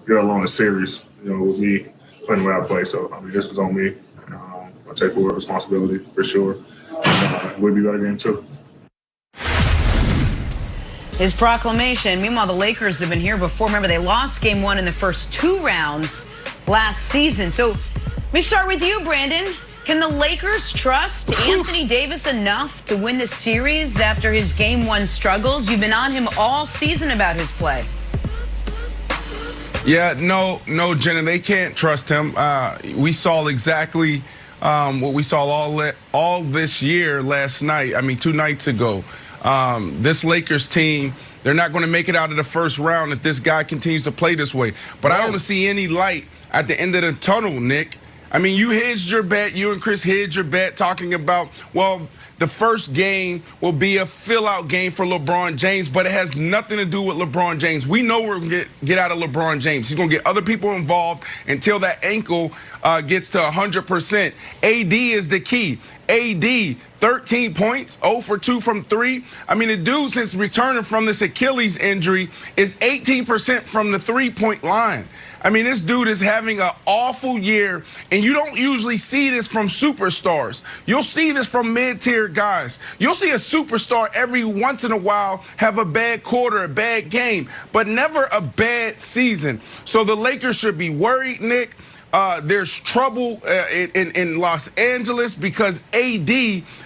get along the series, with me playing the way I play. So, this was on me. I take full responsibility for sure. We'll be better game two. His proclamation. Meanwhile, the Lakers have been here before. Remember, they lost game one in the first 2 rounds last season. So let me start with you, Brandon. Can the Lakers trust Anthony Davis enough to win the series after his game one struggles? You've been on him all season about his play. Yeah, no, Jenna, they can't trust him. We saw exactly what we saw all this year last night. 2 nights ago. This Lakers team, they're not going to make it out of the first round if this guy continues to play this way. But I don't see any light at the end of the tunnel, Nick. You hedged your bet. You and Chris hedged your bet talking about, well, the first game will be a fill-out game for LeBron James, but it has nothing to do with LeBron James. We know we're going to get out of LeBron James. He's going to get other people involved until that ankle gets to 100%. AD is the key. AD, 13 points, 0 for 2 from 3. The dude, since returning from this Achilles injury, is 18% from the three-point line. This dude is having an awful year, and you don't usually see this from superstars. You'll see this from mid-tier guys. You'll see a superstar every once in a while have a bad quarter, a bad game, but never a bad season. So the Lakers should be worried, Nick. There's trouble in Los Angeles because AD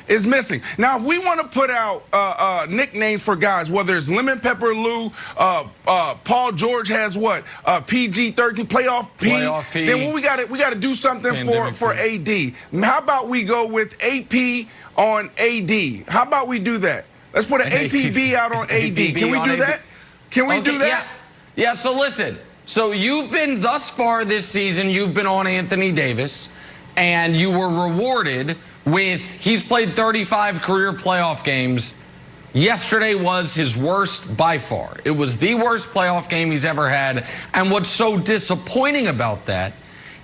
is missing. Now, if we want to put out nicknames for guys, whether it's Lemon Pepper Lou, Paul George has what? PG-13, playoff P. Then what we got to do something for AD. How about we go with AP on AD? How about we do that? Let's put an APB out on AD. Can we do that? Can we do that? Yeah, so listen. So you've been, thus far this season, you've been on Anthony Davis, and you were rewarded with, he's played 35 career playoff games. Yesterday was his worst by far. It was the worst playoff game he's ever had. And what's so disappointing about that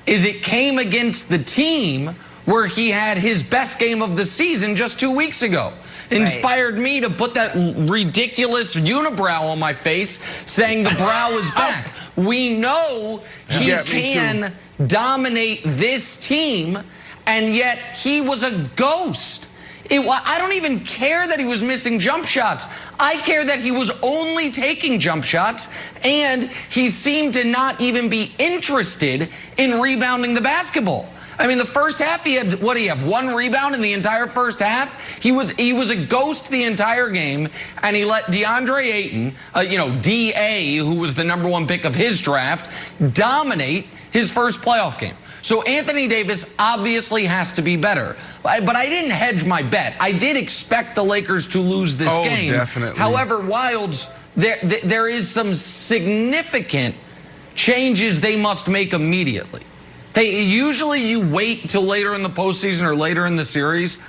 is it came against the team where he had his best game of the season just 2 weeks ago. Inspired me to put that ridiculous unibrow on my face saying the brow is back. We know he can dominate this team, and yet he was a ghost. I don't even care that he was missing jump shots. I care that he was only taking jump shots, and he seemed to not even be interested in rebounding the basketball. The first half, he had, what do you have, 1 rebound in the entire first half? He was a ghost the entire game, and he let DeAndre Ayton, D.A., who was the #1 pick of his draft, dominate his first playoff game. So Anthony Davis obviously has to be better. But I didn't hedge my bet. I did expect the Lakers to lose this game. Definitely. However, Wilds, there is some significant changes they must make immediately. Usually you wait till later in the postseason or later in the series.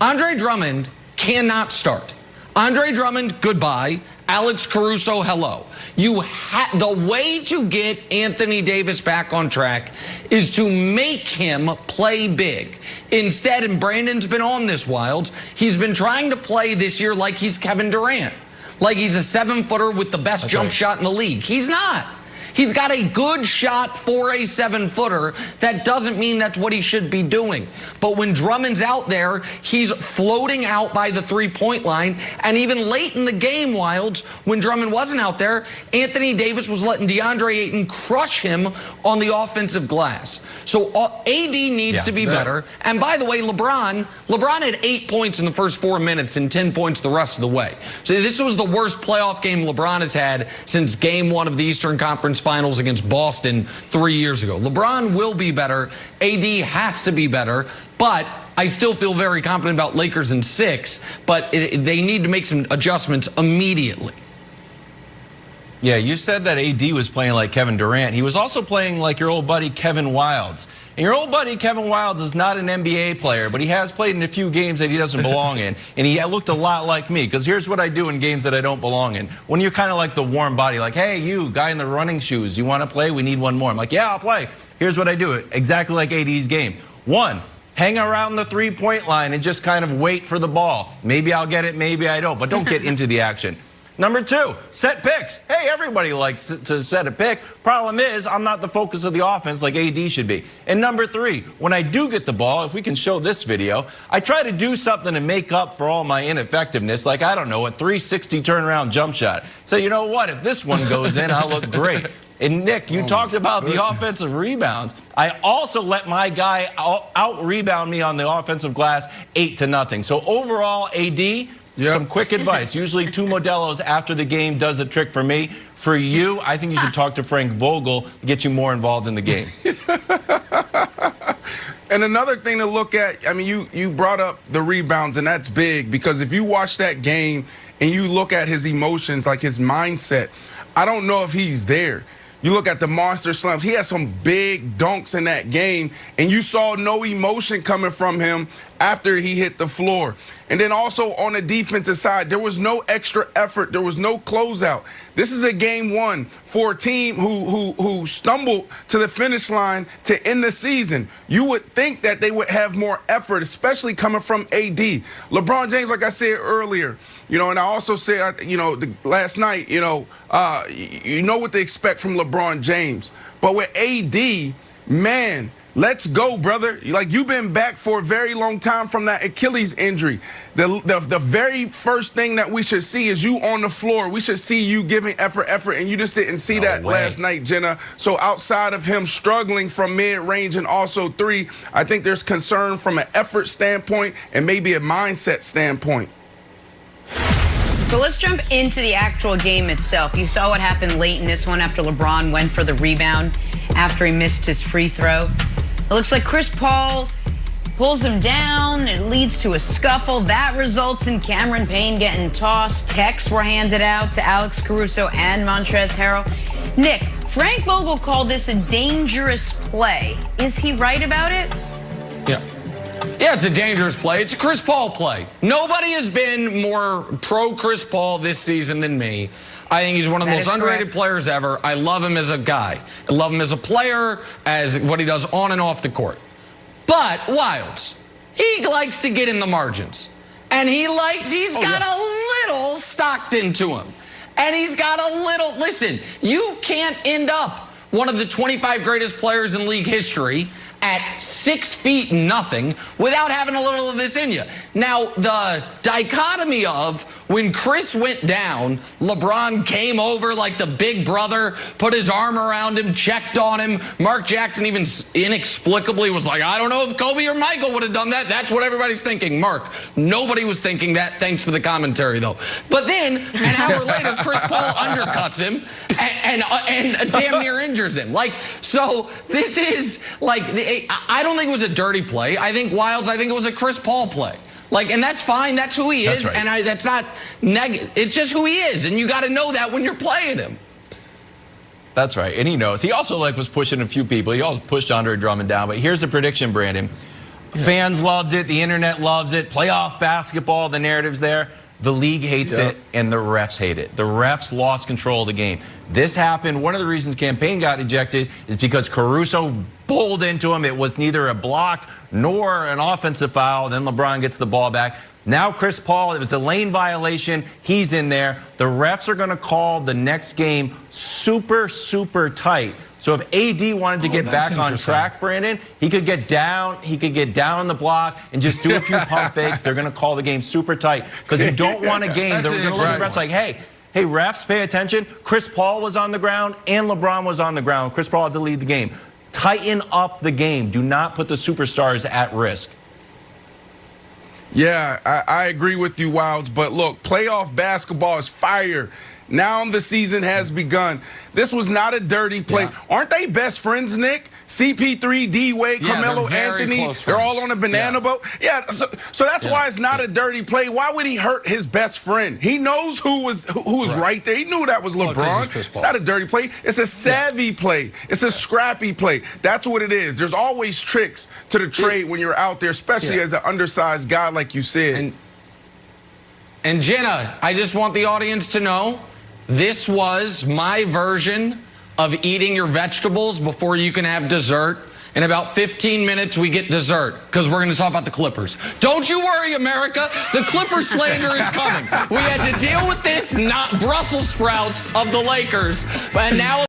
Andre Drummond cannot start. Andre Drummond, goodbye. Alex Caruso, hello. The way to get Anthony Davis back on track is to make him play big. Instead, and Brandon's been on this, Wilds, he's been trying to play this year like he's Kevin Durant, like he's a 7-footer with the best jump shot in the league. He's not. He's got a good shot for a 7-footer. That doesn't mean that's what he should be doing. But when Drummond's out there, he's floating out by the 3-point line. And even late in the game, Wilds, when Drummond wasn't out there, Anthony Davis was letting DeAndre Ayton crush him on the offensive glass. So AD needs to be better. And by the way, LeBron had 8 points in the first 4 minutes and 10 points the rest of the way. So this was the worst playoff game LeBron has had since game 1 of the Eastern Conference Finals against Boston 3 years ago. LeBron will be better. AD has to be better. But I still feel very confident about Lakers in 6. But they need to make some adjustments immediately. Yeah, you said that AD was playing like Kevin Durant. He was also playing like your old buddy Kevin Wilds. And your old buddy Kevin Wilds is not an NBA player, but he has played in a few games that he doesn't belong in. And he looked a lot like me, because here's what I do in games that I don't belong in. When you're kind of like the warm body, like, hey, you, guy in the running shoes, you want to play? We need one more. I'm like, yeah, I'll play. Here's what I do, exactly like AD's game. 1, hang around the 3-point line and just kind of wait for the ball. Maybe I'll get it, maybe I don't, but don't get into the action. Number 2, set picks. Hey, everybody likes to set a pick. Problem is, I'm not the focus of the offense like AD should be. And number 3, when I do get the ball, if we can show this video, I try to do something to make up for all my ineffectiveness, like, I don't know, a 360 turnaround jump shot. So you know what? If this one goes in, I'll look great. And Nick, you talked about the offensive rebounds. I also let my guy out-rebound me on the offensive glass 8-0. So overall, AD, some quick advice. Usually 2 Modelo's after the game does the trick for me. For you, I think you should talk to Frank Vogel to get you more involved in the game. And another thing to look at, I mean, you brought up the rebounds, and that's big because if you watch that game and you look at his emotions, like his mindset, I don't know if he's there. You look at the monster slams. He had some big dunks in that game, and you saw no emotion coming from him after he hit the floor. And then also on the defensive side, there was no extra effort. There was no closeout. This is a game 1 for a team who stumbled to the finish line to end the season. You would think that they would have more effort, especially coming from AD. LeBron James, like I said earlier, and I also said, last night, you know what to expect from LeBron James. But with AD, man, let's go, brother. Like, you've been back for a very long time from that Achilles injury. The very first thing that we should see is you on the floor. We should see you giving effort, and you just didn't see that last night, Jenna. So outside of him struggling from mid-range and also 3, I think there's concern from an effort standpoint and maybe a mindset standpoint. So let's jump into the actual game itself. You saw what happened late in this one after LeBron went for the rebound after he missed his free throw. It looks like Chris Paul pulls him down. It leads to a scuffle. That results in Cameron Payne getting tossed. Texts were handed out to Alex Caruso and Montrezl Harrell. Nick, Frank Vogel called this a dangerous play. Is he right about it? Yeah, it's a dangerous play. It's a Chris Paul play. Nobody has been more pro Chris Paul this season than me. I think he's one of the most underrated players ever. I love him as a guy. I love him as a player, as what he does on and off the court. But Wilds, he likes to get in the margins. And he's got a little Stockton to him. And he's got a little, listen, you can't end up one of the 25 greatest players in league history at 6 feet nothing without having a little of this in you. Now, the dichotomy of when Chris went down, LeBron came over like the big brother, put his arm around him, checked on him. Mark Jackson even inexplicably was like, I don't know if Kobe or Michael would have done that. That's what everybody's thinking. Mark, nobody was thinking that. Thanks for the commentary, though. But then, an hour later, Chris Paul undercuts him and damn near injures him. So this is, I don't think it was a dirty play. I think it was a Chris Paul play. And that's fine. That's who he is. Right. And that's not negative. It's just who he is. And you got to know that when you're playing him. That's right. And he knows. He also was pushing a few people. He also pushed Andre Drummond down. But here's the prediction, Brandon. Yeah. Fans loved it. The internet loves it. Playoff basketball, the narrative's there. The league hates it, and the refs hate it. The refs lost control of the game. This happened. One of the reasons Cam Payne got ejected is because Caruso bowled into him. It was neither a block nor an offensive foul. Then LeBron gets the ball back. Now Chris Paul, it was a lane violation. He's in there. The refs are going to call the next game super, super tight. So if AD wanted to get back on track, Brandon, he could get down. He could get down on the block and just do a few pump fakes. They're going to call the game super tight because you don't want a game. They're going to look at the refs like, hey, refs, pay attention. Chris Paul was on the ground and LeBron was on the ground. Chris Paul had to lead the game. Tighten up the game. Do not put the superstars at risk. Yeah, I agree with you, Wilds. But look, playoff basketball is fire. Now the season has begun. This was not a dirty play. Yeah. Aren't they best friends, Nick? CP3, D-Wade, Carmelo Anthony, they're all on a banana boat. Yeah, so that's why it's not a dirty play. Why would he hurt his best friend? He knows who was right there. He knew that was LeBron. It's not a dirty play. It's a savvy play. It's a scrappy play. That's what it is. There's always tricks to the trade when you're out there, especially as an undersized guy like you said. And Jenna, I just want the audience to know, this was my version of eating your vegetables before you can have dessert In about 15 minutes, we get dessert because we're going to talk about the Clippers. Don't you worry, America. The Clippers slander is coming. We had to deal with this, not Brussels sprouts of the Lakers. And now